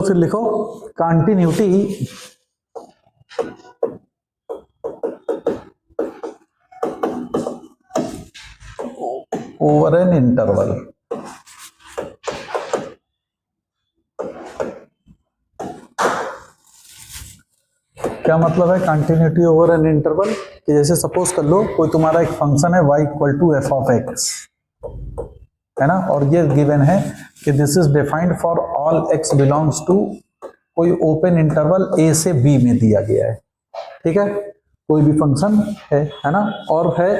फिर लिखो continuity over an interval. क्या मतलब है कंटिन्यूटी ओवर एन इंटरवल? कि जैसे सपोज कर लो कोई तुम्हारा एक फंक्शन है y equal to f of x, है ना, और ये गिवन है कि this is defined for all x belongs to कोई ओपन इंटरवल a से b में दिया गया है। ठीक है, कोई भी फंक्शन है ना, और है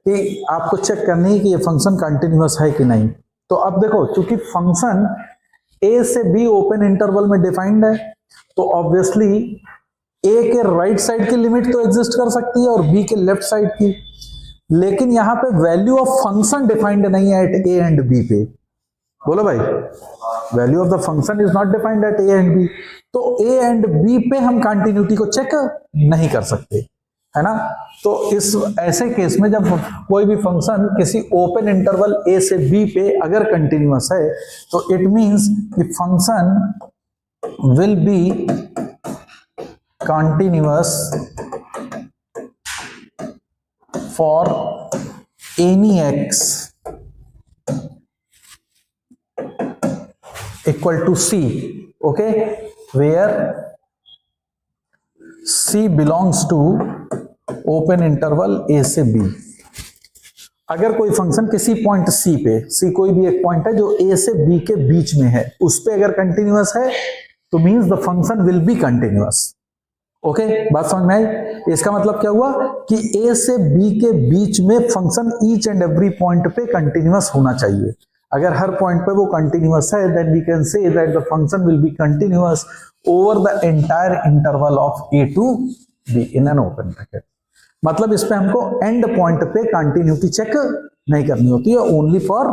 कि आपको चेक करनी है कि ये फंक्शन कंटिन्यूअस है कि नहीं। तो अब देखो, चूंकि फंक्शन a से b ओपन इंटरवल में डिफाइंड है, तो ऑब्वियसली a के राइट साइड की लिमिट तो एग्जिस्ट कर सकती है और b के लेफ्ट साइड की, लेकिन यहां पे वैल्यू ऑफ फंक्शन डिफाइंड नहीं है एट a एंड b पे। बोलो भाई, value of the function is not defined at a and b, तो a एंड b पे हम कंटिन्यूटी को चेक नहीं कर सकते, है ना। तो इस ऐसे केस में जब कोई भी फंक्शन किसी ओपन इंटरवल a से b पे अगर कंटिन्यूअस है, तो इट मींस कि function will B continuous for any x equal to c, okay, where c belongs to open interval a से b। अगर कोई फंक्शन किसी पॉइंट c पे, c कोई भी एक पॉइंट है जो a से b के बीच में है, उस पे अगर कंटिन्यूअस है तो means the function will be continuous. Okay, बात समझ में आई? इसका मतलब क्या हुआ कि a से b के बीच में function each and every point पे कंटिन्यूअस होना चाहिए। अगर हर पॉइंट पे वो कंटिन्यूअस है, then we can say that the function will be continuous over the entire interval of a to b in an open bracket. मतलब इस पे हमको एंड पॉइंट पे कंटिन्यूटी चेक नहीं करनी होती है, only for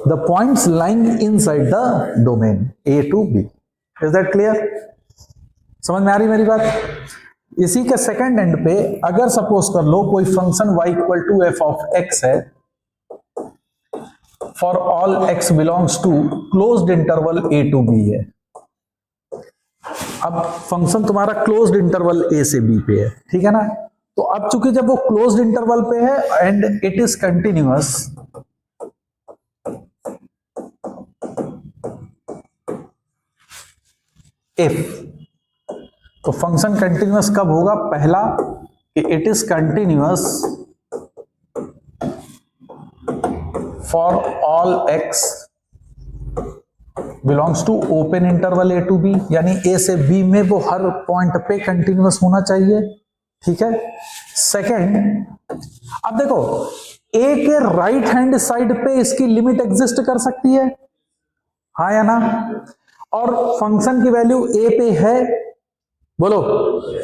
the points lying inside the domain a to b। Is that clear? समझ में आ रही मेरी बात? इसी के सेकंड एंड पे अगर सपोज कर लो कोई function y equal to f of x है for all x belongs to closed interval a to b है। अब फंक्शन तुम्हारा क्लोज्ड इंटरवल a से b पे है, ठीक है ना। तो अब चूंकि जब वो क्लोज्ड इंटरवल पे है and it is continuous, if, तो फंक्शन कंटिन्यूअस कब होगा? पहला कि it is continuous for all x belongs to open interval a to b, यानी a से b में वो हर पॉइंट पे कंटिन्यूअस होना चाहिए। ठीक है। सेकंड, अब देखो a के राइट हैंड साइड पे इसकी लिमिट एग्जिस्ट कर सकती है, हाँ या ना, और फंक्शन की वैल्यू a पे है, बोलो,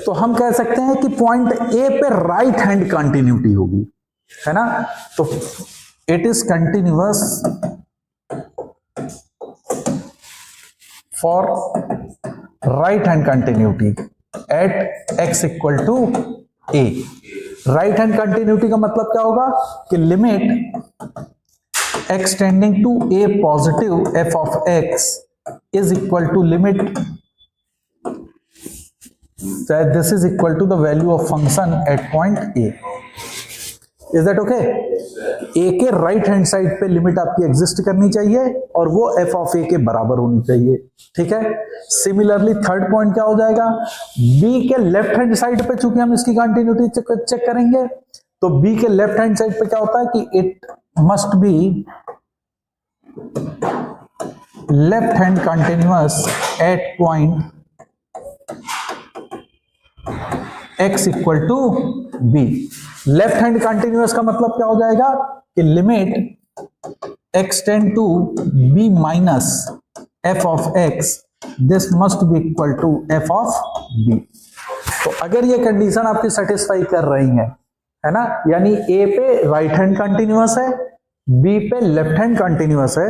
तो हम कह सकते हैं कि पॉइंट ए पे राइट हैंड कंटिन्यूटी होगी, है ना। तो it is continuous for right hand continuity at x equal to a। Right hand continuity का मतलब क्या होगा कि limit x tending to a positive f of x is equal to limit that this is equal to the value of function at point a। Is that okay? a के right hand side पे limit आपकी exist करनी चाहिए और वो f of a के बराबर होनी चाहिए, ठीक है। सिमिलरली थर्ड पॉइंट क्या हो जाएगा? b के लेफ्ट हैंड साइड पे चूंकि हम इसकी कंटिन्यूटी चेक करेंगे, तो b के लेफ्ट हैंड साइड पे क्या होता है कि it must be left hand continuous at point x equal to b। Left hand continuous का मतलब क्या हो जाएगा कि limit x tend to b minus f of x, this must be equal to f of b। तो अगर ये condition आपकी सेटिस्फाई कर रही है ना, यानी a पे राइट हैंड कंटिन्यूअस है, b पे लेफ्ट हैंड कंटिन्यूअस है,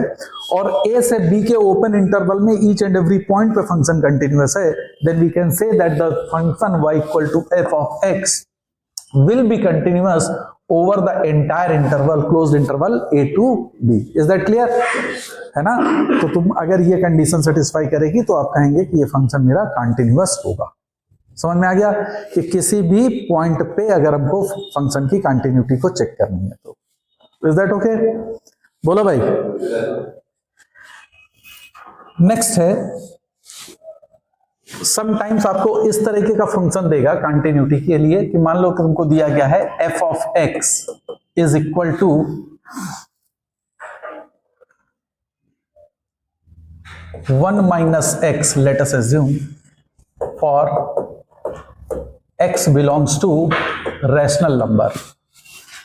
और a से b के ओपन इंटरवल में ईच एंड एवरी पॉइंट पे फंक्शन कंटिन्यूअस है, then we can say that the function y equal to f of x will be continuous over the entire interval, closed interval a to b. Is that clear? है ना? तो तुम अगर ये condition satisfy करेगी तो आप कहेंगे कि ये फंक्शन मेरा कंटिन्यूअस होगा। समझ में आ गया कि किसी भी पॉइंट पे अगर हमको फंक्शन की कंटिन्यूटी को चेक करनी है तो। Is that okay? बोलो भाई। नेक्स्ट है, समटाइम्स आपको इस तरीके का फंक्शन देगा कंटिन्यूटी के लिए कि मान लो कि तुमको दिया गया है f of x is equal to one minus x, let us assume for x belongs to rational number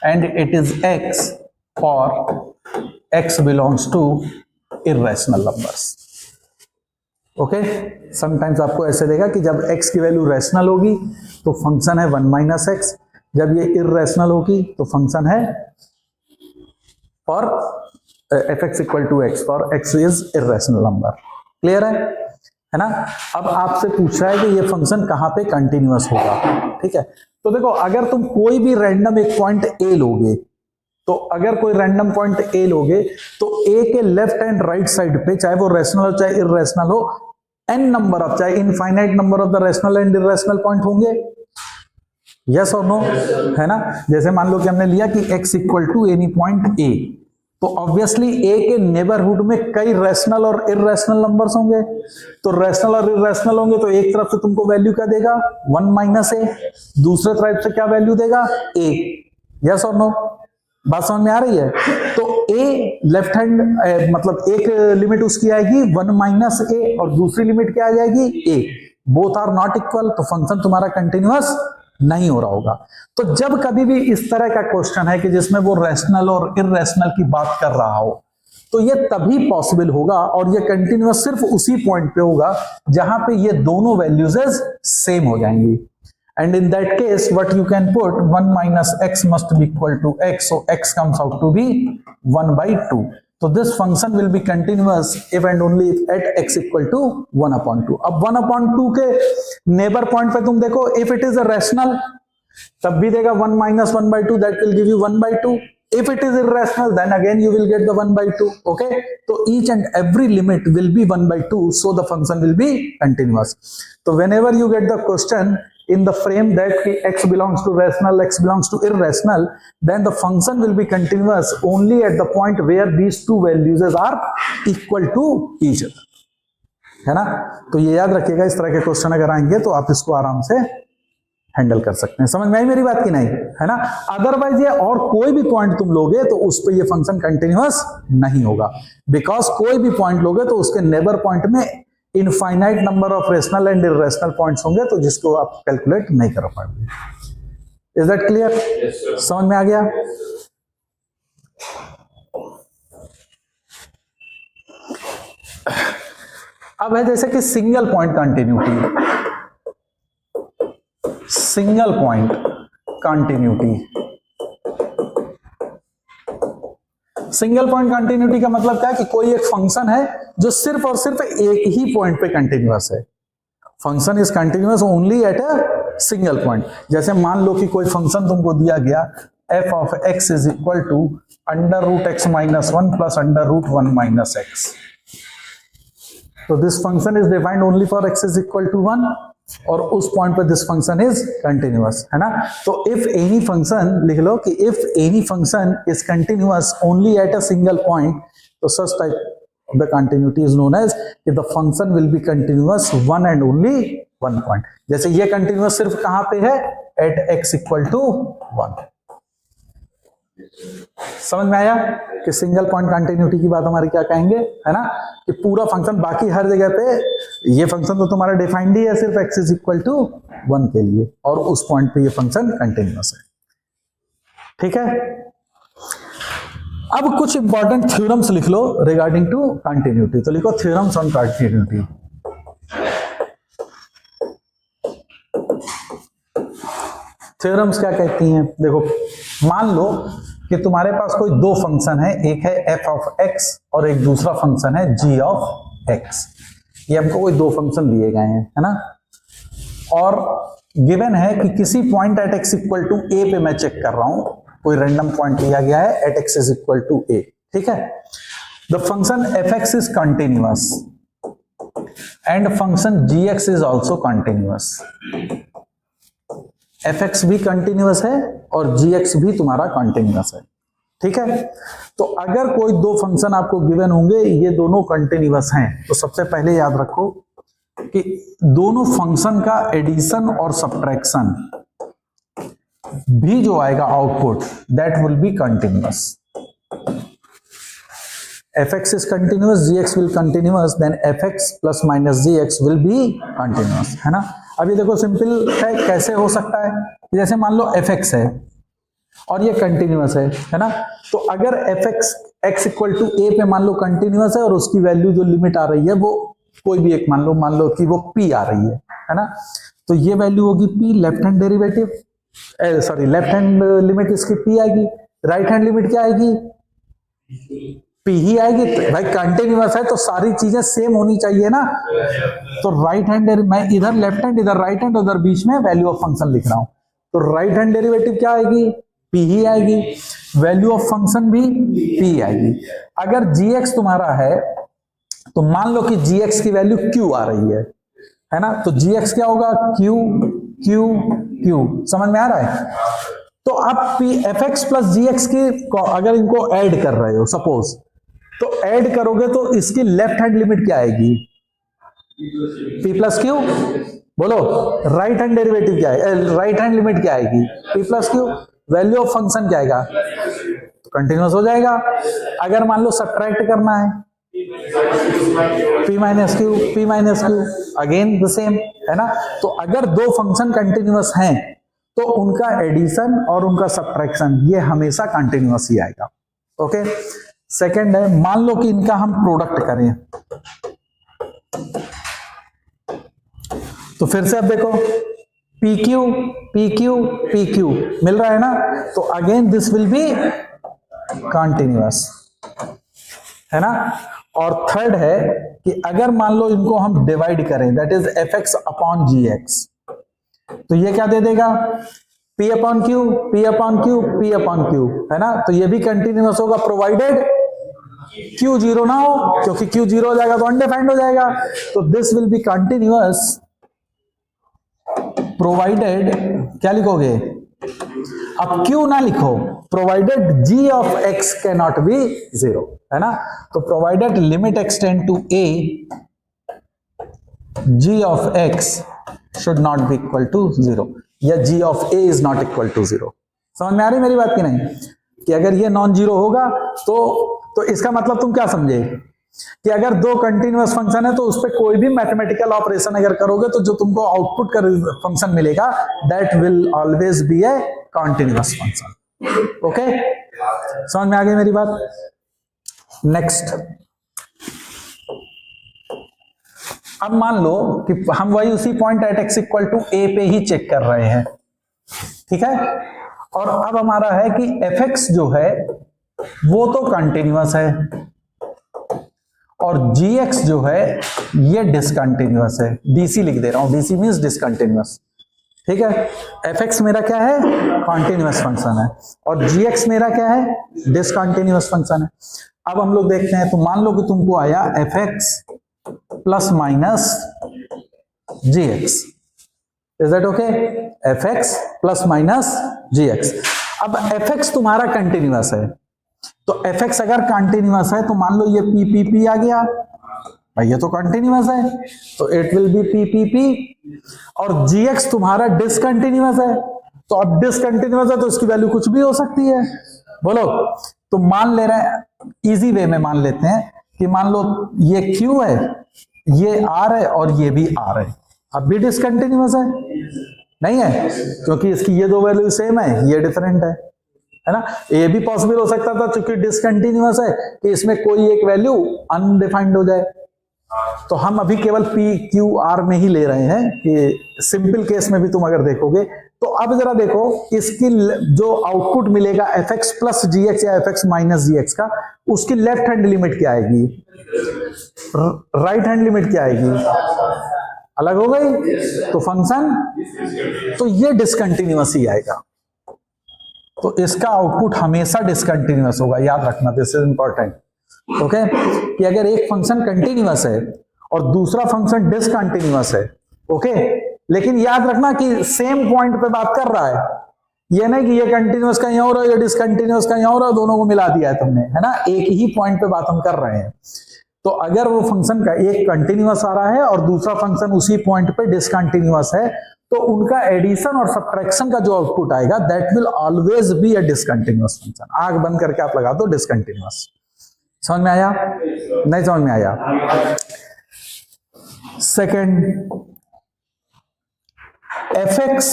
and it is x for x belongs to irrational numbers. Okay, sometimes आपको ऐसे देगा कि जब x की value rational होगी तो function है one minus x, जब ये इररेशनल होगी तो फंक्शन है for f x equal to x for x is irrational number. Clear है ना? अब आपसे पूछ रहा है कि ये फंक्शन कहां पे कंटिन्यूअस होगा। ठीक है, तो देखो अगर तुम कोई भी रैंडम एक पॉइंट ए लोगे, तो अगर कोई रैंडम पॉइंट ए लोगे तो ए के लेफ्ट एंड राइट साइड पे, चाहे वो रैशनल हो चाहे इररेशनल हो, एन नंबर ऑफ, चाहे infinite number of the rational and irrational point होंगे। यस और नो? है ना? जैसे मान लो कि हमने लिया कि x equal to any point a, तो ऑब्वियसली ए के नेबरहुड में कई रैशनल और इररेशनल नंबर्स होंगे, तो रैशनल और इररेशनल होंगे तो एक तरफ से तुमको वैल्यू क्या देगा? वन माइनस ए, दूसरे तरफ से क्या वैल्यू देगा? ए। यस और नो? बात समझ में आ रही है? तो ए लेफ्ट हैंड मतलब एक लिमिट उसकी आएगी वन माइनस ए और दूसरी लिमिट क्या आ जाएगी? ए। बोथ आर नॉट इक्वल, तो फंक्शन तुम्हारा कंटिन्यूअस नहीं हो रहा होगा। तो जब कभी भी इस तरह का क्वेश्चन है कि जिसमें वो रैशनल और इररेशनल की बात कर रहा हो, तो ये तभी पॉसिबल होगा और ये कंटिन्यूअस सिर्फ उसी पॉइंट पे होगा जहां पे ये दोनों वैल्यूजेस सेम हो जाएंगी। And in that case what you can put one minus x must be equal to x, so x comes out to be one by two. तो this function will be continuous if and only if at x equal to one upon two. अब one upon two के neighbour point पे तुम देखो, if it is a rational तब भी देगा one minus one by two, that will give you one by to. If it is irrational, then again you will get the 1 by 2. Okay, so each and every limit will be 1 by 2, so the function will be continuous. So whenever you get the question in the frame that x belongs to rational, x belongs to irrational, then the function will be continuous only at the point where these two values are equal to each other. है ना? तो ये याद रखिएगा, इस तरह के question अगर आएंगे तो आप इसको आराम से हैंडल कर सकते हैं। समझ में आई मेरी बात की नहीं? है ना? अदरवाइज ये और कोई भी पॉइंट तुम लोगे तो उस पे ये फंक्शन कंटिन्यूअस नहीं होगा, बिकॉज कोई भी पॉइंट लोगे तो उसके नेबर पॉइंट में infinite number of rational and irrational points होंगे, तो जिसको आप कैलकुलेट नहीं कर पाएंगे। Is that clear? समझ में आ गया? अब है जैसे कि single point continuity, single point continuity. Single point continuity का मतलब क्या है कि कोई एक फंक्शन है जो सिर्फ और सिर्फ एक ही पॉइंट पे कंटिन्यूअस है। Function is continuous only at a single point. जैसे मान लो कि कोई फंक्शन तुमको दिया गया f of x is equal to under root x minus one plus under root one minus x. तो this function is defined only for x is equal to one, और उस पॉइंट पर दिस फंक्शन इज कंटिन्यूअस, है ना? तो if any function लिख लो कि if any function is continuous only at a single point, तो such type of the continuity is known as कि the function will be continuous one and only one point. जैसे ये continuous सिर्फ कहां पे है? At x equal to one. समझ में आया कि सिंगल पॉइंट कंटिन्यूटी की बात हमारी क्या कहेंगे, है ना? कि पूरा फंक्शन बाकी हर जगह पे ये फंक्शन तो तुम्हारा डिफाइंड ही है सिर्फ x is equal to one के लिए, और उस पॉइंट पे ये फंक्शन कंटिन्यूअस है। ठीक है? अब कुछ इंपॉर्टेंट थ्योरम्स लिख लो रिगार्डिंग टू कंटिन्यूटी। तो लिखो थ्योरम्स ऑन कंटिन्यूटी। थ्योरम्स क्या कहती हैं? देखो, मान लो कि तुम्हारे पास कोई दो फंक्शन है, एक है f ऑफ x और एक दूसरा फंक्शन है g ऑफ x। ये हमको कोई दो फंक्शन दिए गए हैं, है ना? और गिवन है कि किसी point at x equal to a पे मैं चेक कर रहा हूं कोई रैंडम पॉइंट लिया गया है at x is equal to a, ठीक है। The function f x is continuous and function g x is also continuous. F x भी कंटिन्यूअस है और जी एक्स भी तुम्हारा कंटिन्यूअस है, ठीक है। तो अगर कोई दो फंक्शन आपको गिवन होंगे, ये दोनों कंटिन्यूअस हैं, तो सबसे पहले याद रखो कि दोनों फंक्शन का एडिशन और सब्ट्रैक्शन भी जो आएगा output that will be continuous. F x is continuous, g x will continuous, then f x plus minus g x will be continuous, है ना। अभी देखो सिंपल है, कैसे हो सकता है, जैसे मान लो एफ एक्स है और ये कंटिन्यूअस है ना। तो अगर f x x equal to ए पे मान लो कंटिन्यूअस है और उसकी वैल्यू जो लिमिट आ रही है वो कोई भी एक मान लो कि वो पी आ रही है ना। तो ये वैल्यू होगी P, left hand derivative sorry left hand limit इसकी पी आएगी, राइट हैंड लिमिट क्या आएगी, पी ही आएगी। तो भाई कंटिन्यूअस है तो सारी चीजें सेम होनी चाहिए ना। तो राइट हैंड, मैं इधर लेफ्ट हैंड इधर राइट हैंड उधर बीच में वैल्यू ऑफ फंक्शन लिख रहा हूं, तो राइट हैंड डेरिवेटिव क्या आएगी, पी ही आएगी, वैल्यू ऑफ फंक्शन भी पी आएगी। अगर gx तुम्हारा है तो मान लो कि gx की वैल्यू q आ रही है ना। तो gx क्या होगा, q q q, समझ में आ रहा है। तो आप एफ एक्स प्लस जी एक्स की अगर इनको ऐड कर रहे हो सपोज, तो ऐड करोगे तो इसकी लेफ्ट हैंड लिमिट क्या आएगी, p प्लस क्यू, बोलो राइट हैंड डेरिवेटिव क्या है, राइट हैंड लिमिट क्या आएगी, p plus Q, value of function क्या आएगा, कंटिन्यूअस हो जाएगा। अगर मान लो सब्ट्रैक्ट करना है, p minus Q again the same, है ना। तो अगर दो फंक्शन कंटिन्यूअस हैं तो उनका एडिशन और उनका सब्ट्रैक्शन ये हमेशा कंटिन्यूअस ही आएगा, ओके। सेकंड है, मान लो कि इनका हम प्रोडक्ट करें, तो फिर से अब देखो p q p q p q मिल रहा है ना। तो again this will be continuous, है ना। और थर्ड है कि अगर मान लो इनको हम डिवाइड करें, that is f x upon g x, तो ये क्या दे देगा, p upon q p upon q p upon q, है ना। तो ये भी कंटिन्यूअस होगा प्रोवाइडेड q जीरो ना हो, क्योंकि q जीरो हो जाएगा तो अनडिफाइंड हो जाएगा। तो this will be continuous provided, क्या लिखोगे, अब q ना लिखो, provided g of x can not be zero, है ना। तो provided limit extend to a g of x should not be equal to 0 या g of a is not equal to 0। समझ में आ रही मेरी बात की नहीं, कि अगर ये नॉन जीरो होगा तो इसका मतलब तुम क्या समझे कि अगर दो कंटिन्यूअस फंक्शन है तो उस पर कोई भी मैथमेटिकल ऑपरेशन अगर करोगे तो जो तुमको आउटपुट का फंक्शन मिलेगा that will always be a continuous function, okay. समझ में आ गई मेरी बात। नेक्स्ट, अब मान लो कि हम वही उसी point at x equal to ए पे ही चेक कर रहे हैं, ठीक है। और अब हमारा है कि एफ एक्स जो है वो तो कंटिन्यूअस है और जी एक्स जो है ये डिसकंटिन्यूअस है। डीसी लिख दे रहा हूं, डीसी मींस डिसकंटिन्यूअस, ठीक है। एफ एक्स मेरा क्या है, कंटिन्यूअस फंक्शन है और जी एक्स मेरा क्या है, डिसकंटिन्यूअस फंक्शन है। अब हम लोग देखते हैं, तो मान लो कि तुमको आया f x plus minus g x, is that okay, f x plus minus g x. अब एफ एक्स तुम्हारा कंटिन्यूअस है, तो एफ एक्स अगर कंटिन्यूअस है तो मान लो ये पी पी पी आ गया, भाई ये तो कंटिन्यूअस है तो it will be P P P. और जी एक्स तुम्हारा डिसकंटिन्यूअस है, तो अब डिसकंटिन्यूअस है तो इसकी वैल्यू कुछ भी हो सकती है, बोलो। तो मान ले रहे हैं, इजी वे में मान लेते हैं कि मान लो ये Q है, ये R है और ये भी R है, अब भी डिसकंटिन्यूअस है, नहीं है, क्योंकि इसकी ये दो वैल्यू सेम है, ये डिफरेंट है ना। ये भी पॉसिबल हो सकता था क्योंकि डिसकंटिन्यूअस है कि इसमें कोई एक वैल्यू अनडिफाइंड हो जाए, तो हम अभी केवल P Q R में ही ले रहे हैं कि सिंपल केस में भी तुम अगर देखोगे तो। अब जरा देखो इसकी जो आउटपुट मिलेगा एफ एक्स प्लस जी एक्स या F x minus g x का, उसकी लेफ्ट हैंड लिमिट क्या आएगी, राइट हैंड लिमिट क्या आएगी, अलग हो गई, तो फंक्शन तो ये डिसकंटिन्यूअस ही आएगा, तो इसका आउटपुट हमेशा डिसकंटिन्यूअस होगा, याद रखना, दिस इज इंपॉर्टेंट। ओके, कि अगर एक फंक्शन कंटिन्यूअस है और दूसरा फंक्शन डिसकंटिन्यूअस है, ओके, लेकिन याद रखना कि सेम पॉइंट पे बात कर रहा है, ये नहीं कि ये कंटिन्यूअस कहीं और है, ये डिसकंटिन्यूअस कहीं और है, दोनों को मिला दिया है तुमने, है ना, एक ही पॉइंट पे बात हम कर रहे हैं। तो अगर वो फंक्शन का एक कंटिन्यूअस आ रहा है और दूसरा फंक्शन उसी पॉइंट पे डिसकंटिन्यूअस है, तो उनका एडिशन और सब्ट्रैक्शन का जो आउटपुट आएगा that will always be a discontinuous function. आंख बंद करके आप लगा दो डिसकंटिन्यूअस। समझ में आया? नहीं समझ में आया? सेकंड, fx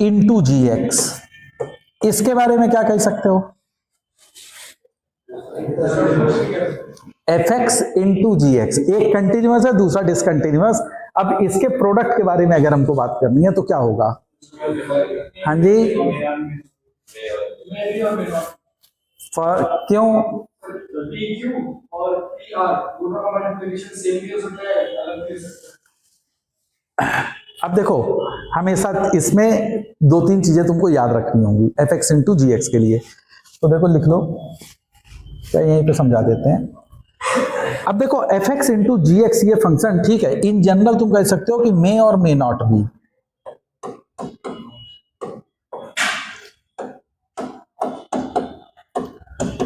इंटू जी एक्स, इसके बारे में क्या कह सकते हो? fx इंटू जी एक्स, एक कंटिन्यूअस है दूसरा डिसकंटिन्यूअस। अब इसके प्रोडक्ट के बारे में अगर हमको बात करनी है तो क्या होगा? हाँ जी, क्यों? और दोनों का मल्टीप्लिकेशन सेम भी हो सकता है, अलग भी हो सकता है। अब देखो, हमेशा इसमें दो तीन चीजें तुमको याद रखनी होंगी fx इंटू जी एक्स के लिए। तो देखो लिख लो, क्या यहीं पे समझा देते हैं। अब देखो fx इंटू जी एक्स ये फंक्शन, ठीक है, इन जनरल तुम कह सकते हो कि मे और मे नॉट बी।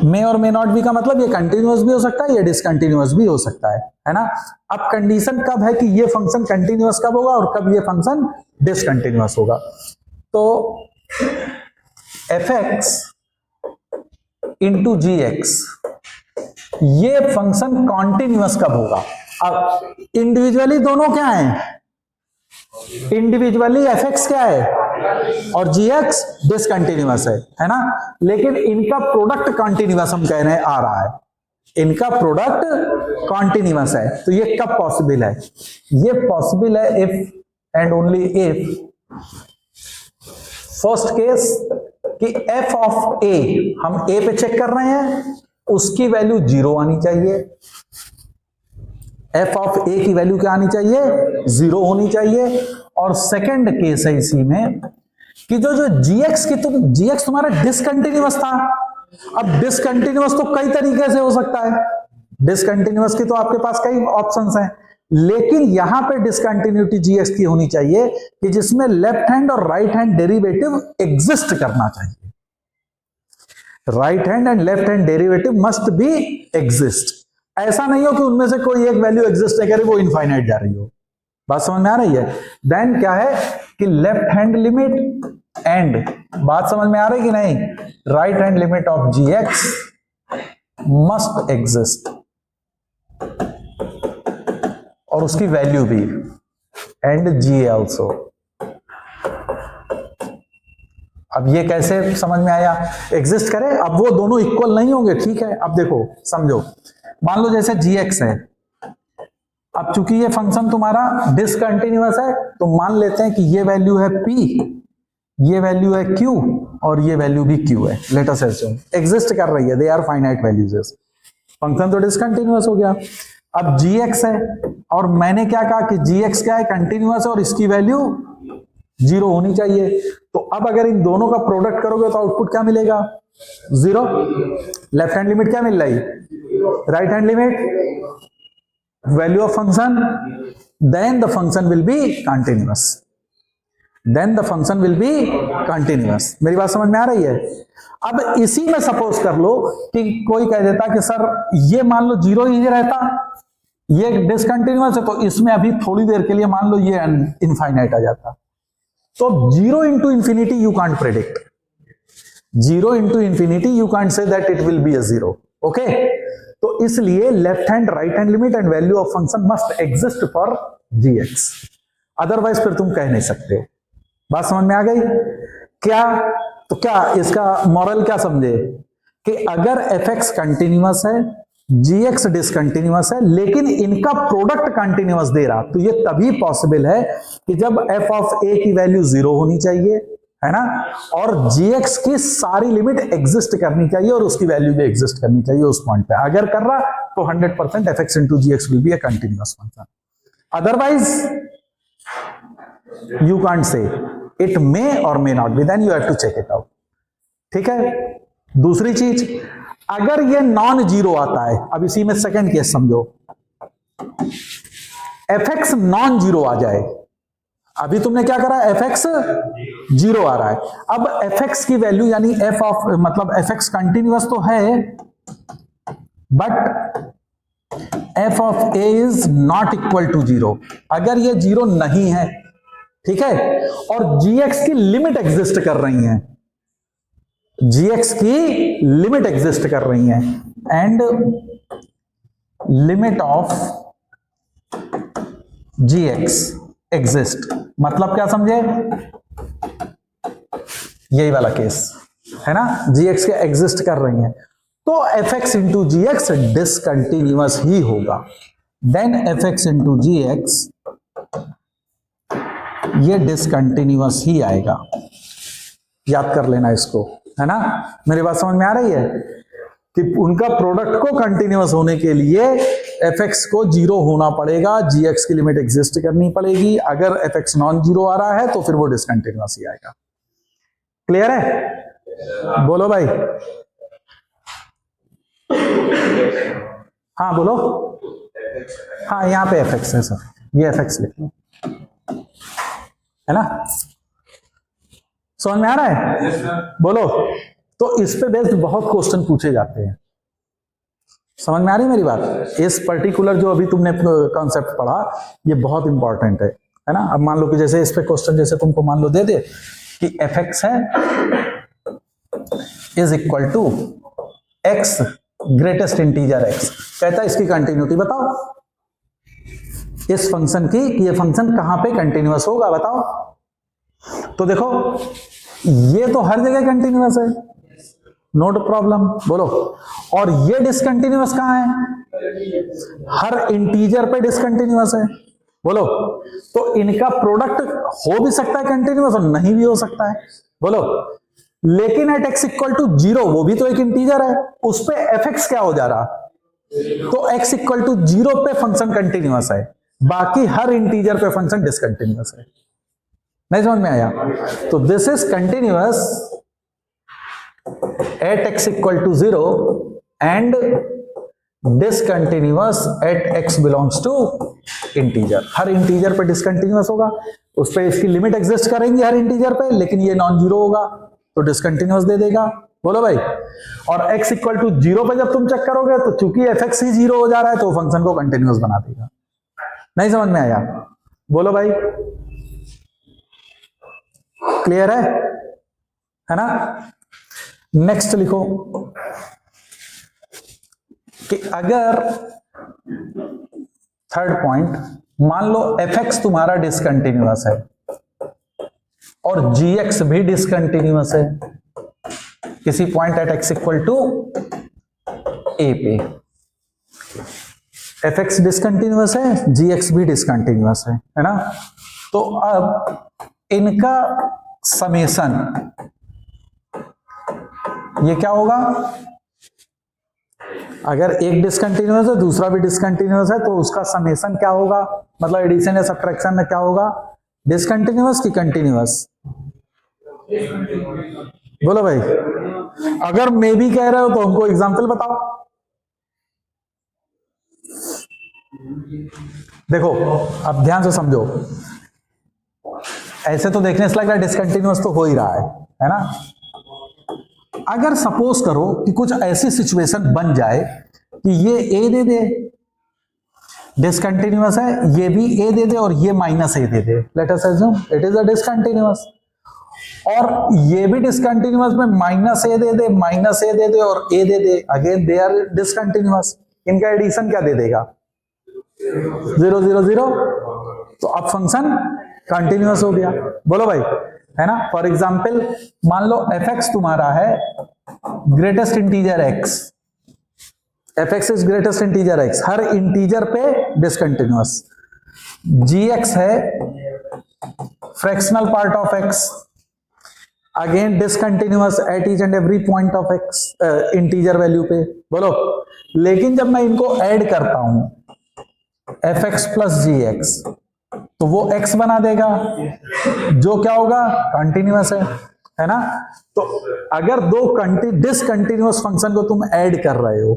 मे और मे नॉट बी का मतलब ये कंटिन्यूअस भी हो सकता है, ये डिसकंटिन्यूअस भी हो सकता है ना। अब कंडीशन कब है कि ये फंक्शन कंटिन्यूअस कब होगा और कब ये फंक्शन डिसकंटिन्यूअस होगा? तो fx इंटू जी एक्स ये फंक्शन कॉन्टिन्यूअस कब होगा? अब इंडिविजुअली दोनों क्या है? इंडिविजुअली fx क्या है और gx डिसकंटिन्यूअस है ना, लेकिन इनका प्रोडक्ट कॉन्टिन्यूअस हम कह रहे हैं आ रहा है, इनका प्रोडक्ट कॉन्टिन्यूअस है। तो ये कब पॉसिबल है? ये पॉसिबल है if and only if first case कि f ऑफ a, हम a पे चेक कर रहे हैं, उसकी वैल्यू 0 आनी चाहिए। f ऑफ a की वैल्यू क्या आनी चाहिए? 0 होनी चाहिए। और सेकंड केस है इसी में कि जो gx की gx तुम्हारा डिसकंटिन्यूअस था। अब डिसकंटिन्यूअस तो कई तरीके से हो सकता है, डिसकंटिन्यूअस की तो आपके पास कई ऑप्शंस हैं, लेकिन यहां पे डिसकंटिन्यूटी gx की होनी चाहिए कि जिसमें लेफ्ट हैंड और राइट हैंड डेरिवेटिव एग्जिस्ट करना चाहिए। Right hand and left hand derivative must be exist. ऐसा नहीं हो कि उनमें से कोई एक वैल्यू एग्जिस्ट नहीं करे, वो इनफाइनाइट जा रही हो। बात समझ में आ रही है? देन क्या है कि लेफ्ट हैंड लिमिट एंड, बात समझ में आ रही कि नहीं, right hand limit of gx must exist और उसकी वैल्यू भी, एंड g ऑल्सो। अब ये कैसे समझ में आया? एग्जिस्ट करे, अब वो दोनों इक्वल नहीं होंगे, ठीक है। अब देखो समझो, मान लो जैसे gx है, अब चूंकि ये फंक्शन तुम्हारा डिसकंटिन्यूअस है तो मान लेते हैं कि ये वैल्यू है p, ये वैल्यू है q और ये वैल्यू भी q है। लेट अस अज्यूम एग्जिस्ट कर रही है, they are finite values. Function तो डिसकंटिन्यूअस हो गया। अब gx है और मैंने क्या कहा कि gx क्या है? कंटिन्यूअस है और इसकी वैल्यू 0 होनी चाहिए। तो अब अगर इन दोनों का प्रोडक्ट करोगे तो आउटपुट क्या मिलेगा? 0। लेफ्ट हैंड लिमिट क्या मिल रही? Right hand limit value of function, then the function will be continuous, then the function will be continuous. मेरी बात समझ में आ रही है? अब इसी में सपोज कर लो कि कोई कह देता कि सर ये मान लो 0 ही रहता, ये डिसकंटिन्यूअस है, तो इसमें अभी थोड़ी देर के लिए मान लो ये इनफाइनाइट आ जाता। तो 0 into infinity you can't predict. 0 into infinity you can't say that it will be a 0. Okay? तो इसलिए left hand right hand limit and value of function must exist for gx, otherwise फिर तुम कह नहीं सकते हो। बात समझ में आ गई क्या? तो क्या इसका मॉरल क्या समझे कि अगर fx कंटिन्यूअस है, gx डिसकंटिन्यूअस है, लेकिन इनका प्रोडक्ट कंटिन्यूअस दे रहा, तो ये तभी पॉसिबल है कि जब f ऑफ a की वैल्यू 0 होनी चाहिए, है ना, और gx की सारी लिमिट एग्जिस्ट करनी चाहिए और उसकी वैल्यू भी एग्जिस्ट करनी चाहिए उस पॉइंट पे। अगर कर रहा तो 100% fx into gx will be a continuous function, otherwise you can't say. It may और may not be, then you have to check it out. ठीक है। दूसरी चीज, अगर ये नॉन जीरो आता है, अब इसी में सेकंड केस समझो, एफ एक्स नॉन जीरो आ जाए, अभी तुमने क्या करा, एफ एक्स जीरो आ रहा है, अब एफ एक्स की वैल्यू यानी एफ ऑफ मतलब एफ एक्स कंटिन्यूअस तो है, but f of a is not equal to zero. अगर ये जीरो नहीं है, ठीक है, और जी एक्स की लिमिट एग्जिस्ट कर रही है, जी एक्स की लिमिट एग्जिस्ट कर रही है, and limit of g x exist, मतलब क्या समझे, यही वाला केस है ना, जी एक्स के एग्जिस्ट कर रही है, तो एफ एक्स इंटू जी एक्स डिसकंटिन्यूअस ही होगा। देन एफ एक्स इंटू जी एक्स ये डिसकंटिन्यूअस ही आएगा, याद कर लेना इसको, है ना। मेरी बात समझ में आ रही है कि उनका प्रोडक्ट को कंटिन्यूअस होने के लिए एफ एक्स को जीरो होना पड़ेगा, जी एक्स की लिमिट एग्जिस्ट करनी पड़ेगी, अगर एफ एक्स नॉन जीरो आ रहा है तो फिर वो डिसकंटिन्यूअस ही आएगा। क्लियर है, बोलो भाई, हाँ बोलो, हाँ यहां पे एफ एक्स है सर, ये एफ एक्स लिख लो, है ना, समझ में आ रहा है, बोलो। तो इस पे बेस्ड बहुत क्वेश्चन पूछे जाते हैं, समझ में आ रही है मेरी बात। इस पर्टिकुलर जो अभी तुमने कॉन्सेप्ट पढ़ा ये बहुत इंपॉर्टेंट है ना। अब मान लो कि जैसे इस पे क्वेश्चन जैसे तुमको मान लो दे दे कि एफ एक्स है is equal to x greatest integer x, कहता है इसकी कंटिन्यूटी बताओ इस फंक्शन की, कि ये फंक्शन कहां पे कंटिन्यूअस होगा बताओ। तो देखो ये तो हर जगह कंटिन्यूअस है, नोट प्रॉब्लम, बोलो। और ये डिसकंटिन्यूअस कहां है, हर इंटीजर पे डिसकंटिन्यूअस है, बोलो। तो इनका प्रोडक्ट हो भी सकता है कंटिन्यूअस और नहीं भी हो सकता है, बोलो। लेकिन at x equal to zero, वो भी तो एक इंटीजर है, उस पे एफ एक्स क्या हो जा रहा, तो एक्स इक्वल टू जीरो पे फंक्शन कंटिन्यूअस है, बाकी हर इंटीजर पे फंक्शन डिसकंटिन्यूअस है। नहीं समझ में आया, तो this is continuous at x equal to zero and discontinuous at x belongs to integer. हर इंटीजर पे डिसकंटिन्यूअस होगा, उस पे इसकी लिमिट एग्जिस्ट करेंगी हर इंटीजर पे, लेकिन ये नॉन जीरो होगा तो डिसकंटिन्यूअस दे देगा, बोलो भाई। और x इक्वल टू जीरो पे जब तुम चेक करोगे तो चूंकि एफ एक्स ही जीरो हो जा रहा है तो फंक्शन को कंटिन्यूअस बना देगा। नहीं समझ में आया, बोलो भाई, क्लियर है ना। नेक्स्ट लिखो कि अगर थर्ड पॉइंट, मान लो एफ एक्स तुम्हारा डिसकंटिन्यूअस है और जी एक्स भी डिसकंटिन्यूअस है किसी point at x equal to ए पे। एफ एक्स डिसकंटिन्यूअस है, जी एक्स भी डिसकंटिन्यूअस है ना। तो अब इनका समेशन ये क्या होगा, अगर एक डिसकंटिन्यूअस है दूसरा भी डिसकंटिन्यूअस है तो उसका समेशन क्या होगा, मतलब एडिशन या सब्ट्रैक्शन में क्या होगा, डिसकंटिन्यूअस की कंटिन्यूअस, बोलो भाई। अगर मे भी कह रहे हो तो हमको एग्जांपल बताओ। देखो अब ध्यान से समझो, ऐसे तो देखने से लग रहा है डिसकंटिन्यूअस तो हो ही रहा है ना। अगर सपोज करो कि कुछ ऐसी सिचुएशन बन जाए कि ये ए दे दे, डिसकंटिन्यूअस है, ये भी ए दे दे और ये minus A they they, late us assume it is a discontinuous, और ये भी डिसकंटिन्यूअस में माइनस ए दे दे, माइनस ए दे दे और ए दे दे, अगेन दे आर डिसकंटिन्यूअस, इनका एडिशन क्या दे देगा, 0 0 0, तो अब फंक्शन कंटिन्यूअस हो गया, बोलो भाई, है ना। फॉर एग्जाम्पल मान लो एफ एक्स तुम्हारा है greatest integer x, F x is greatest integer x, her integer पे डिसकंटिन्यूअस, जी एक्स है fractional part of x, again discontinuous at each and every point of x integer value पे, बोलो। लेकिन जब मैं इनको ऐड करता हूं एफ एक्स प्लस जी एक्स, तो वो x बना देगा, जो क्या होगा, कंटिन्यूअस है ना। तो अगर दो डिसकंटिन्यूअस फंक्शन को तुम ऐड कर रहे हो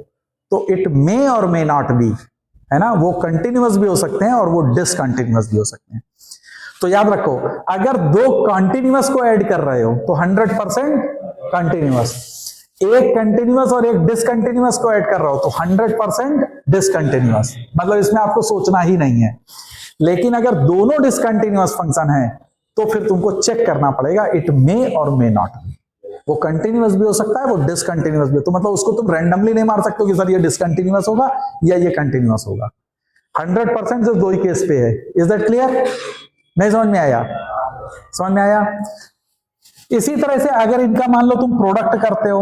तो इट मे और मे नॉट बी, है ना, वो कंटिन्यूअस भी हो सकते हैं और वो डिसकंटिन्यूअस भी हो सकते हैं। तो याद रखो, अगर दो कंटिन्यूअस को ऐड कर रहे हो तो 100% कंटिन्यूअस, एक कंटिन्यूअस और एक डिसकंटिन्यूअस को ऐड कर रहा हो तो 100% डिसकंटिन्यूअस, मतलब इसमें आपको सोचना ही नहीं है। लेकिन अगर दोनों डिसकंटिन्यूअस फंक्शन है तो फिर तुमको चेक करना पड़ेगा, इट मे और मे नॉट बी, वो कंटिन्यूअस भी हो सकता है, वो डिसकंटिन्यूअस भी। तो मतलब उसको तुम रैंडमली नहीं मार सकते हो कि सर ये डिसकंटिन्यूअस होगा या ये कंटिन्यूअस होगा। 100% सिर्फ दो ही केस पे है। Is that clear? नहीं समझ में आया? समझ में आया? इसी तरह से अगर इनका मान लो तुम प्रोडक्ट करते हो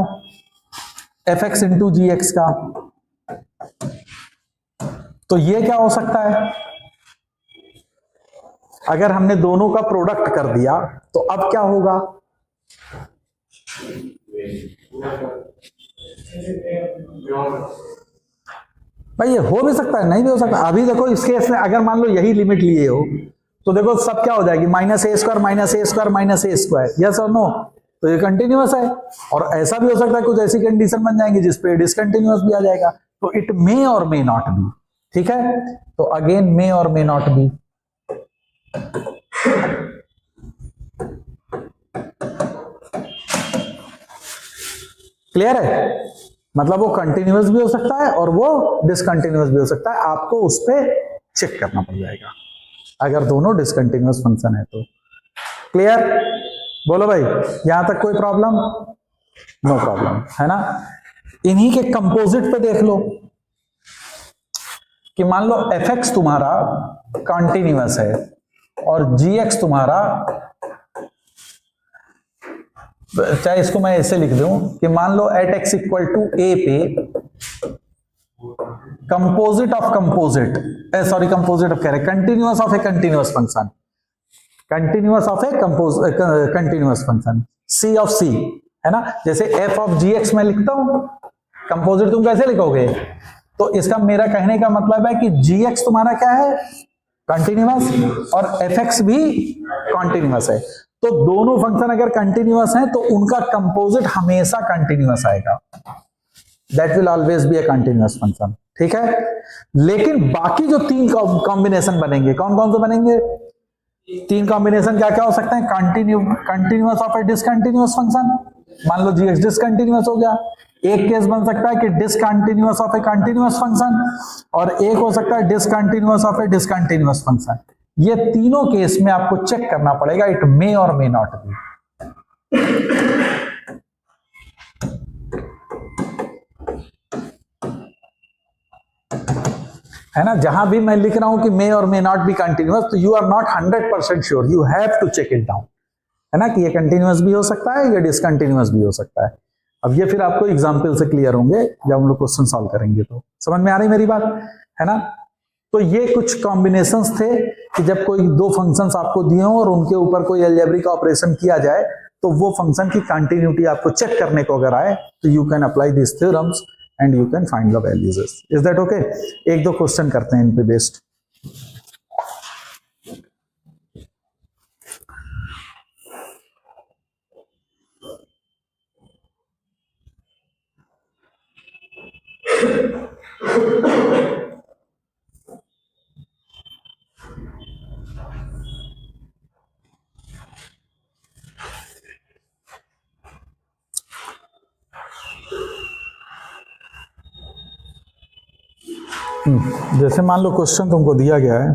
fx इंटू जी एक्स का, तो ये क्या हो सकता है, अगर हमने दोनों का प्रोडक्ट कर दिया तो अब क्या होगा, भाई ये हो भी सकता है, नहीं भी हो सकता। अभी देखो इस केस में अगर मान लो यही लिमिट लिए हो तो देखो सब क्या हो जाएगी, माइनस ए स्क्वायर माइनस ए स्क्वायर माइनस ए स्क्वायर, यस और नो, तो ये कंटिन्यूअस है। और ऐसा भी हो सकता है कुछ ऐसी कंडीशन बन जाएंगी जिसपे डिसकंटिन्यूअस भी आ जाएगा, तो इट मे और मे नॉट बी। ठीक है, तो अगेन मे और मे नॉट बी। क्लियर है? मतलब वो कंटिन्यूअस भी हो सकता है और वो डिसकंटिन्यूअस भी हो सकता है, आपको उस पर चेक करना पड़ जाएगा अगर दोनों डिसकंटिन्यूअस फंक्शन है तो। क्लियर? बोलो भाई, यहां तक कोई प्रॉब्लम? नो प्रॉब्लम, है ना। इन्हीं के कंपोजिट पे देख लो कि मान लो fx तुम्हारा कंटिन्यूअस है और gx तुम्हारा, चाहे इसको मैं ऐसे लिख दूं कि मान लो at x equal to a पे composite of composite, sorry composite of कह रहे, continuous of a continuous function, continuous of a continuous function c of c, है ना। जैसे f ऑफ gx मैं लिखता हूं, कंपोजिट तुम कैसे लिखोगे, तो इसका मेरा कहने का मतलब है कि gx तुम्हारा क्या है, कंटिन्यूअस, और fx भी कंटिन्यूअस है। तो दोनों फंक्शन अगर कंटिन्यूअस हैं तो उनका कंपोजिट हमेशा कंटिन्यूअस आएगा, that will always be a continuous function. ठीक है, लेकिन बाकी जो तीन कॉम्बिनेशन बनेंगे, कौन कौन से बनेंगे, तीन कॉम्बिनेशन क्या क्या हो सकते हैं, continuous of A discontinuous function, मान लो gx डिसकंटिन्यूअस हो गया, एक केस बन सकता है कि discontinuous of a continuous function, और एक हो सकता है discontinuous of A discontinuous function. ये तीनों केस में आपको चेक करना पड़ेगा, इट मे और मे नॉट बी। है ना, जहां भी मैं लिख रहा हूं कि मे और मे नॉट बी कंटिन्यूअस, तो you are not 100% sure, you have to check it down, है ना, कि ये कंटिन्यूअस भी हो सकता है, ये डिसकंटिन्यूअस भी हो सकता है। अब ये फिर आपको एग्जाम्पल से क्लियर होंगे जब हम लोग क्वेश्चन सॉल्व करेंगे, तो समझ में आ रही मेरी बात, है ना। तो ये कुछ कॉम्बिनेशंस थे कि जब कोई दो फंक्शंस आपको दिए हो और उनके ऊपर कोई अलजेब्रिक ऑपरेशन किया जाए तो वो फंक्शन की कंटिन्यूटी आपको चेक करने को अगर आए तो you can apply this theorems and you can find the values. Is that okay? एक दो क्वेश्चन करते हैं इन पे बेस्ड। जैसे मान लो क्वेश्चन तुमको दिया गया है,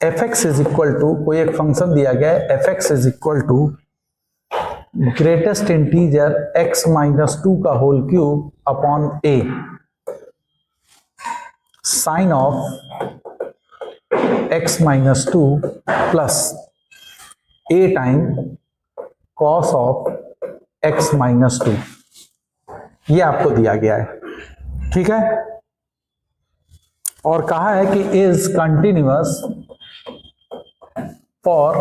fx इज इक्वल टू, कोई एक फंक्शन दिया गया है fx is equal to greatest integer x minus 2 का whole cube upon a, sine of x minus 2 plus a time cos of x minus 2, ये आपको दिया गया है। ठीक है, और कहा है कि is continuous for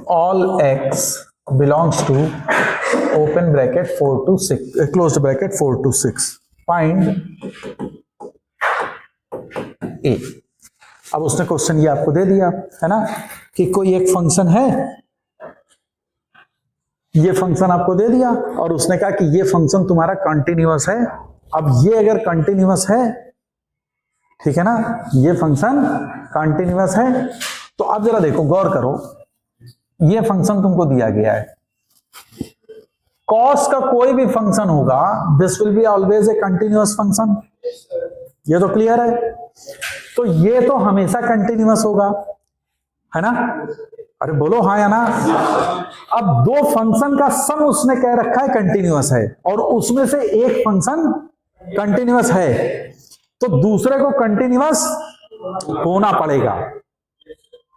all x belongs to open bracket 4 to 6 closed bracket 4 to 6 find a। अब उसने क्वेश्चन ये आपको दे दिया है ना कि कोई एक फंक्शन है, ये फंक्शन आपको दे दिया और उसने कहा कि ये फंक्शन तुम्हारा कंटिन्यूअस है। अब ये अगर कंटिन्यूअस है, ठीक है ना, ये फंक्शन कंटिन्यूअस है, तो अब जरा देखो, गौर करो, ये फंक्शन तुमको दिया गया है, कॉस का कोई भी फंक्शन होगा, this will be always a continuous function, ये तो क्लियर है। तो ये तो हमेशा कंटिन्यूअस होगा, है ना, अरे बोलो हाँ या ना। अब दो फंक्शन का सम उसने कह रखा है कंटिन्यूअस है, और उसमें से एक फंक्शन कंटिन्यूअस है, तो दूसरे को कंटिन्यूअस होना पड़ेगा।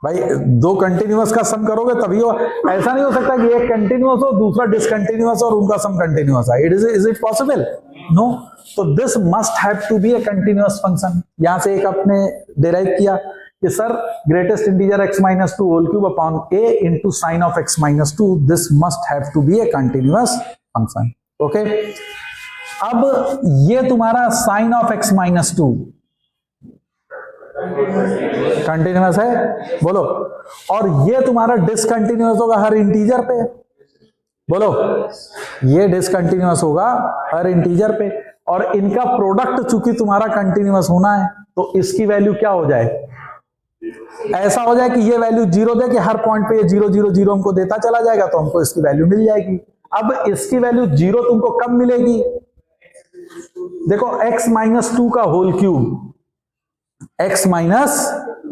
भाई दो कंटिन्यूअस का सम करोगे तभी हो, ऐसा नहीं हो सकता कि एक कंटिन्यूअस हो दूसरा डिसकंटिन्यूअस और उनका सम कंटिन्यूअस है। Is it possible? नो। तो this must have to be a continuous function. यहां से एक आपने डिराइव किया कि sir greatest integer x minus two whole cube upon a into sine of x minus two, this must have to be a continuous function. Okay, अब ये तुम्हारा sine of x minus two continuous है, बोलो, और ये तुम्हारा discontinuous होगा हर integer पे, बोलो, ये डिसकंटिन्यूअस होगा हर इंटीजर पे, और इनका प्रोडक्ट चूंकि तुम्हारा कंटिन्यूअस होना है तो इसकी वैल्यू क्या हो जाए, ऐसा हो जाए कि ये वैल्यू 0 दे कि हर पॉइंट पे ये 0 0 0 हमको देता चला जाएगा, तो हमको इसकी वैल्यू मिल जाएगी। अब इसकी वैल्यू 0 तुमको कब मिलेगी, देखो x माइनस टू का whole cube, x minus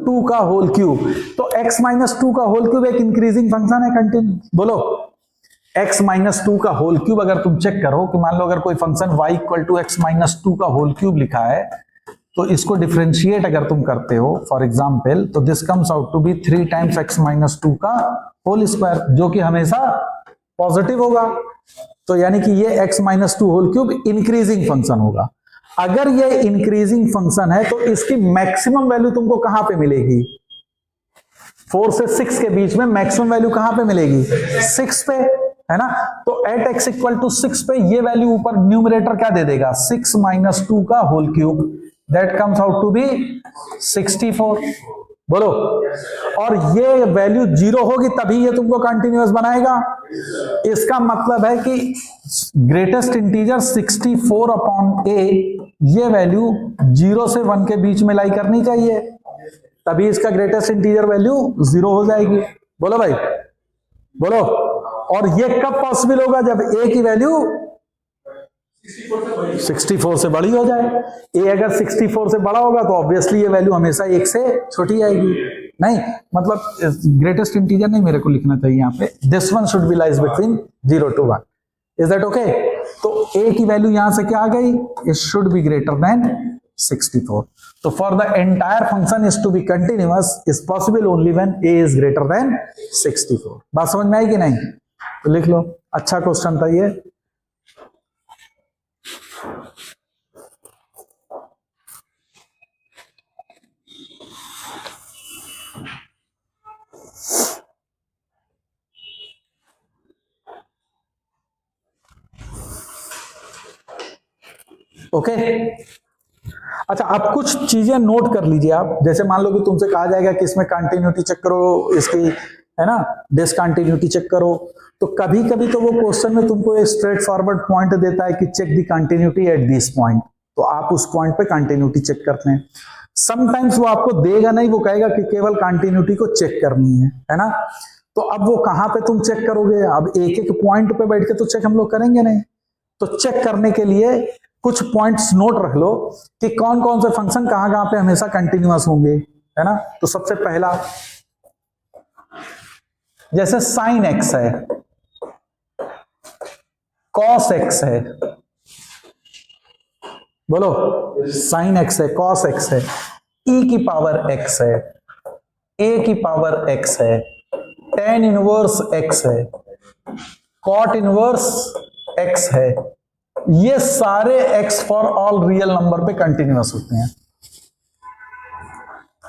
two का होल क्यूब, तो x माइनस टू का होल क्यूब एक इंक्रीजिंग फंक्शन है, कंटिन्यू, बोलो, x माइनस टू का होल क्यूब अगर तुम चेक करो कि मान लो अगर कोई function y equal to x minus two का होल क्यूब लिखा है, तो इसको डिफरेंशिएट अगर तुम करते हो फॉर एग्जाम्पल, तो this comes out to B 3 times x minus two का होल स्क्वायर, जो कि हमेशा पॉजिटिव होगा। तो यानी कि ये x minus two whole cube increasing function होगा। अगर ये इंक्रीजिंग फंक्शन है तो इसकी मैक्सिमम वैल्यू तुमको कहां पे मिलेगी, 4 से 6 के बीच में मैक्सिमम वैल्यू कहां पे मिलेगी, 6 पे, है ना। तो एट x इक्वल टू 6 पे ये वैल्यू ऊपर न्यूमरेटर क्या दे देगा, 6 माइनस टू का whole cube, that comes out to be 64, बोलो, और ये वैल्यू 0 होगी तभी ये तुमको कंटिन्यूअस बनाएगा। इसका मतलब है कि ग्रेटेस्ट इंटीजर 64 अपॉन a, ये वैल्यू 0 से 1 के बीच में लाई करनी चाहिए, तभी इसका ग्रेटेस्ट इंटीजर वैल्यू 0 हो जाएगी। बोलो भाई, बोलो, और ये कब पॉसिबल होगा, जब a की वैल्यू 64 से बड़ी हो जाए। a अगर 64 से बड़ा होगा तो ऑब्वियसली ये वैल्यू हमेशा 1 से छोटी आएगी। नहीं, मतलब ग्रेटेस्ट इंटीजर नहीं मेरे को लिखना चाहिए यहाँ पे, this one should be lies between 0 to 1, is that okay. तो a की वैल्यू यहां से क्या आ गई, it should be greater than 64। तो for the entire function is to be continuous is possible only when a is greater than 64। बात समझ में आई कि नहीं, तो लिख लो, अच्छा क्वेश्चन था ये। ओके, अच्छा, आप कुछ चीजें नोट कर लीजिए आप, जैसे मान लो कि तुमसे कहा जाएगा कि इसमें कंटिन्यूटी चेक करो, इसकी, है ना, डिसकंटिन्यूटी चेक करो, तो कभी कभी तो वो क्वेश्चन में तुमको एक स्ट्रेट फॉरवर्ड पॉइंट देता है कि check the continuity at this point, तो आप उस पॉइंट पे कंटिन्यूटी चेक करते हैं। समटाइम्स वो आपको देगा नहीं, वो कहेगा कि केवल कंटिन्यूटी को चेक करनी है ना। तो अब वो कहां पे तुम चेक करोगे, अब एक एक पॉइंट पे बैठ के तो चेक हम लोग करेंगे नहीं, तो चेक करने के लिए कुछ पॉइंट्स नोट रख लो कि कौन कौन से फंक्शन कहां कहां पे हमेशा कंटिन्यूअस होंगे, है ना। तो सबसे पहला, जैसे साइन एक्स है, कॉस एक्स है, बोलो, साइन एक्स है, कॉस एक्स है, e की पावर x है, a की पावर x है, tan इनवर्स x है, cot इनवर्स x है, ये सारे x for all real number पे कंटिन्यूअस होते हैं।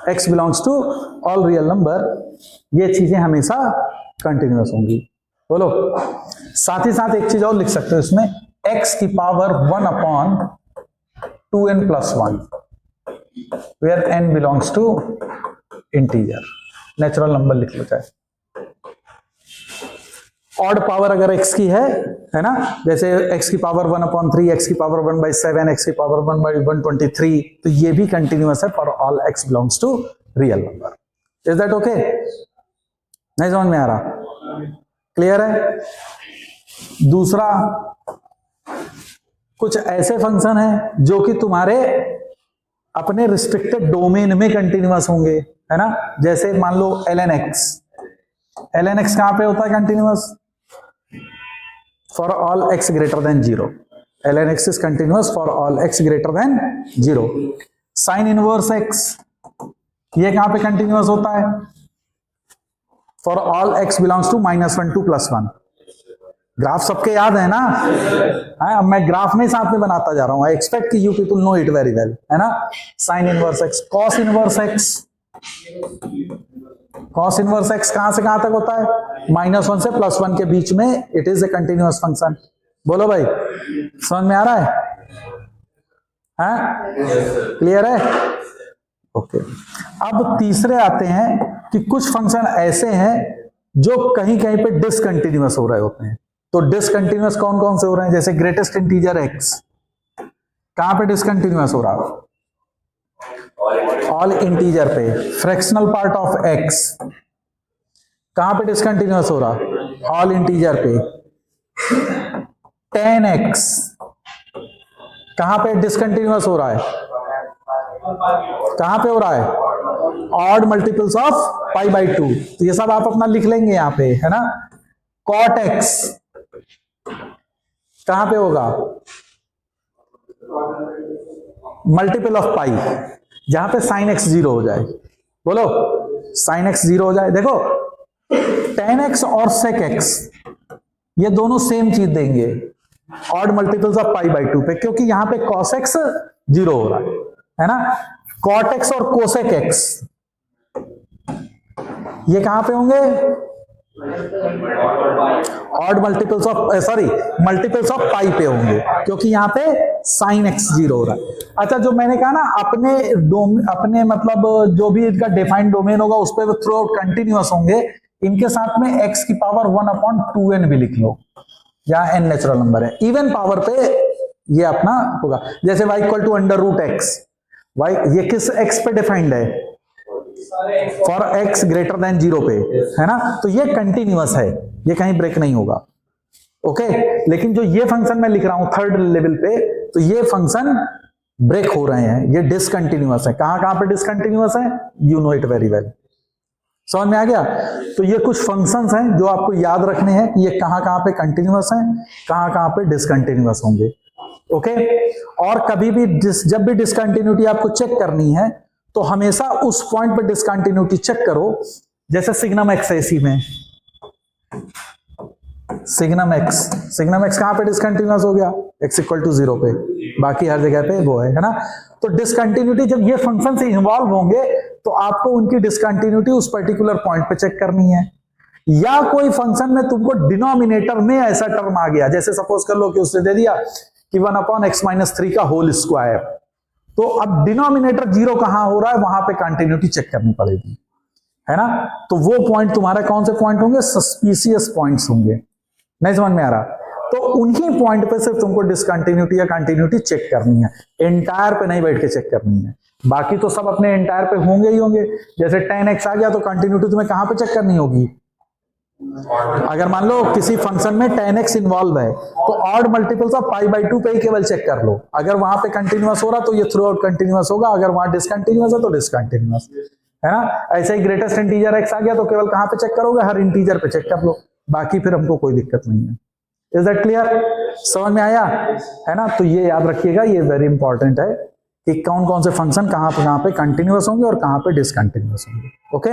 x belongs to all real number, ये चीजें हमेशा कंटिन्यूअस होंगी। बोलो। साथ ही साथ एक चीज और लिख सकते हो इसमें, x की power 1/2n+1 where n belongs to integer, natural number लिख लो चाहे। ऑड पावर अगर x की है ना, जैसे x की पावर 1/3, x की पावर 1/7, x की पावर 1/123, तो ये भी कंटिन्यूअस है for all x belongs to real number. Is that okay? नहीं समझ में आ रहा? क्लियर है? दूसरा, कुछ ऐसे फंक्शन हैं जो कि तुम्हारे अपने रिस्ट्रिक्टेड डोमेन में कंटिन्यूअस होंगे, है ना। जैसे मान लो ln x, ln x कहां पे होता है continuous? For all x greater than 0, ln x is continuous for all x greater than 0। Sine inverse x, ये कहां पे कंटिन्यूअस होता है? For all x belongs to -1 to +1। Graph सबके याद है ना? अब मैं ग्राफ में साथ में बनाता जा रहा हूं। आई एक्सपेक्ट कि you people know it very well, है ना। Sign inverse x, cos inverse x, cos inverse x कहां से कहां तक होता है? -1 से +1 के बीच में। It is a continuous function. बोलो भाई, समझ में आ रहा है? क्लियर है? ओके। अब तीसरे आते हैं कि कुछ फंक्शन ऐसे हैं जो कहीं कहीं पे डिसकंटिन्यूअस हो रहे होते हैं। तो डिसकंटिन्यूअस कौन कौन से हो रहे हैं? जैसे ग्रेटेस्ट इंटीजर x, कहां पे डिसकंटिन्यूअस हो रहा है? ऑल इंटीजर पे। फ्रैक्शनल पार्ट ऑफ x कहां पे डिसकंटिन्यूअस हो रहा? ऑल इंटीजर पे। tan x कहां पे डिसकंटिन्यूअस हो रहा है? कहां पे हो रहा है? Odd multiples of π/2। तो ये सब आप अपना लिख लेंगे यहां पे, है ना। cot x कहां पे होगा? मल्टीपल ऑफ पाई, जहां पे sin x 0 हो जाए। बोलो, sin x 0 हो जाए। देखो tan x और sec x ये दोनों सेम चीज देंगे ऑड मल्टीपल्स ऑफ π/2 पे, क्योंकि यहां पे cos x 0 हो रहा है ना। cot x और cosec x ये कहां पे होंगे? Odd multiples of multiples of pi पे होंगे, क्योंकि यहां पे sin x 0 हो रहा है। अच्छा, जो मैंने कहा ना, अपने मतलब जो भी इनका डिफाइंड डोमेन होगा उस पर थ्रू आउट कंटिन्यूअस होंगे। इनके साथ में x की पावर 1/2n भी लिख लो, जहां n नेचुरल नंबर है। इवन पावर पे ये अपना होगा। जैसे y = √x, y ये किस x पे डिफाइंड है? फॉर x ग्रेटर देन 0 पे, है ना। तो ये कंटिन्यूअस है, ये कहीं ब्रेक नहीं होगा। ओके। लेकिन जो ये फंक्शन मैं लिख रहा हूं थर्ड लेवल पे, तो ये फंक्शन ब्रेक हो रहे हैं, ये डिसकंटिन्यूअस है। कहां कहां पे डिसकंटिन्यूअस है? You know it very well. समझ में आ गया? तो ये कुछ फंक्शंस हैं जो आपको याद रखने हैं कि ये कहां कहां पे कंटिन्यूअस हैं, कहां कहां पे डिसकंटिन्यूअस होंगे। ओके। और कभी भी जब भी डिसकंटिन्यूटी आपको चेक करनी है तो हमेशा उस पॉइंट पे डिसकंटिन्यूटी चेक करो। जैसे सिग्नम x है, इसी में सिग्नम x कहां पे डिसकंटिन्यूअस हो गया? x = 0 पे, बाकी हर जगह पे वो है ना। तो डिसकंटिन्यूटी जब ये फंक्शन से इन्वॉल्व होंगे तो आपको उनकी डिसकंटिन्यूटी उस पर्टिकुलर पॉइंट पे चेक करनी है। या कोई फंक्शन में तुमको डिनोमिनेटर में ऐसा टर्म आ गया, जैसे सपोज कर लो कि उसने दे दिया कि 1/x-3 का होल स्क्वायर, तो अब डिनोमिनेटर 0 कहां हो रहा है, वहां पे कंटिन्यूटी चेक करनी पड़ेगी, है ना। तो वो पॉइंट तुम्हारा कौन से पॉइंट होंगे? सस्पिशियस पॉइंट्स होंगे। नहीं समझ में आ रहा? तो उन्हीं पॉइंट पे सिर्फ तुमको डिसकंटिन्यूटी या कंटिन्यूटी चेक करनी है, एंटायर पे नहीं बैठ के चेक करनी है। बाकी तो सब अपने एंटायर पे होंगे ही होंगे। जैसे tan x आ गया तो कंटिन्यूटी तुम्हें कहां पे चेक करनी होगी? अगर मान लो किसी फंक्शन में tan x इन्वॉल्व है तो ऑड मल्टीपल्स ऑफ π/2 पे ही केवल चेक कर लो। अगर वहां पे कंटिन्यूअस हो रहा तो ये थ्रू आउट कंटिन्यूअस होगा, अगर वहां डिसकंटिन्यूअस है तो डिसकंटिन्यूअस, है ना। ऐसे ही ग्रेटेस्ट इंटीजर x आ गया तो केवल कहां पे चेक करोगे? हर इंटीजर पे चेक कर लो, बाकी फिर हमको कोई दिक्कत नहीं है। Is that clear? समझ में आया, है ना। तो ये याद रखिएगा, ये वेरी इंपॉर्टेंट है कि कौन कौन से फंक्शन कहां पे कंटिन्यूअस होंगे और कहां पे डिसकंटिन्यूअस होंगे। ओके।